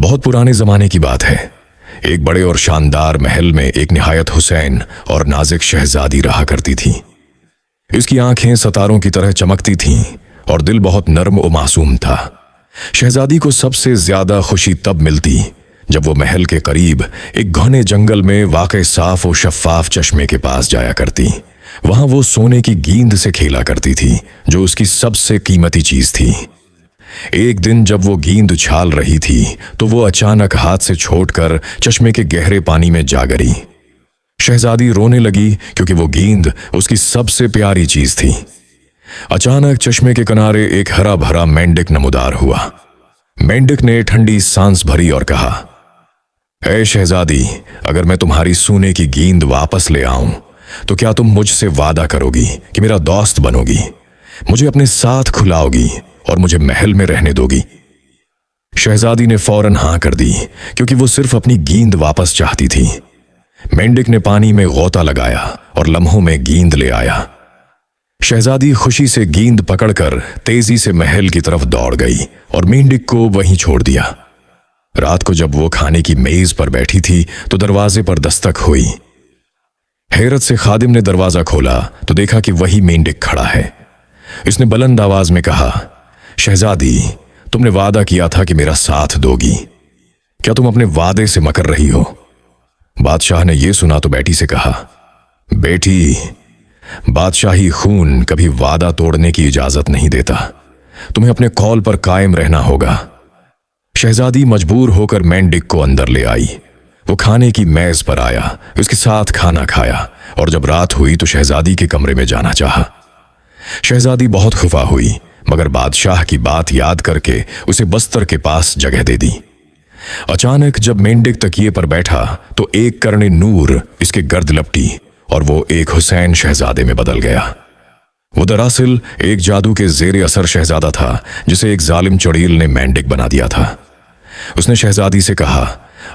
बहुत पुराने जमाने की बात है। एक बड़े और शानदार महल में एक निहायत हुसैन और नाजुक शहजादी रहा करती थी। इसकी आंखें सितारों की तरह चमकती थीं और दिल बहुत नर्म और मासूम था। शहजादी को सबसे ज्यादा खुशी तब मिलती जब वो महल के करीब एक घने जंगल में वाक़ई साफ और शफाफ चश्मे के पास जाया करती। वहां वो सोने की गेंद से खेला करती थी, जो उसकी सबसे कीमती चीज थी। एक दिन जब वो गेंद उछाल रही थी तो वो अचानक हाथ से छोड़कर चश्मे के गहरे पानी में जा गिरी। शहजादी रोने लगी क्योंकि वो गेंद उसकी सबसे प्यारी चीज थी। अचानक चश्मे के किनारे एक हरा भरा मेंढक नमूदार हुआ। मेंढक ने ठंडी सांस भरी और कहा, ऐ शहजादी, अगर मैं तुम्हारी सोने की गेंद वापस ले आऊं तो क्या तुम मुझसे वादा करोगी कि मेरा दोस्त बनोगी, मुझे अपने साथ खुलाओगी और मुझे महल में रहने दोगी? शहजादी ने फौरन हां कर दी क्योंकि वो सिर्फ अपनी गेंद वापस चाहती थी। मेंढक ने पानी में गोता लगाया और लम्हों में गेंद ले आया। शहजादी खुशी से गेंद पकड़कर तेजी से महल की तरफ दौड़ गई और मेंढक को वहीं छोड़ दिया। रात को जब वो खाने की मेज पर बैठी थी तो दरवाजे पर दस्तक हुई। हैरत से खादिम ने दरवाजा खोला तो देखा कि वही मेंढक खड़ा है। इसने बुलंद आवाज में कहा, शहजादी, तुमने वादा किया था कि मेरा साथ दोगी, क्या तुम अपने वादे से मुकर रही हो? बादशाह ने यह सुना तो बेटी से कहा, बेटी, बादशाही खून कभी वादा तोड़ने की इजाजत नहीं देता, तुम्हें अपने कौल पर कायम रहना होगा। शहजादी मजबूर होकर मेंढक को अंदर ले आई। वो खाने की मेज पर आया, उसके साथ खाना खाया और जब रात हुई तो शहजादी के कमरे में जाना चाहा। शहजादी बहुत खफा हुई, मगर बादशाह की बात याद करके उसे बस्तर के पास जगह दे दी। अचानक जब मेंढक तकिए पर बैठा तो एक कर्णे नूर इसके गर्द लपटी और वो एक हुसैन शहजादे में बदल गया। वो दरअसल एक जादू के जेर असर शहजादा था जिसे एक जालिम चुड़ैल ने मेंढक बना दिया था। उसने शहजादी से कहा,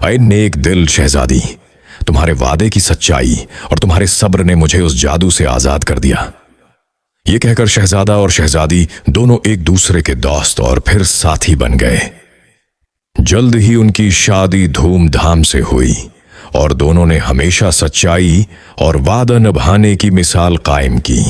अरे नेक दिल शहजादी, तुम्हारे वादे की सच्चाई और तुम्हारे सब्र ने मुझे उस जादू से आजाद कर दिया। यह कहकर शहजादा और शहजादी दोनों एक दूसरे के दोस्त और फिर साथी बन गए। जल्द ही उनकी शादी धूमधाम से हुई और दोनों ने हमेशा सच्चाई और वादा निभाने की मिसाल कायम की।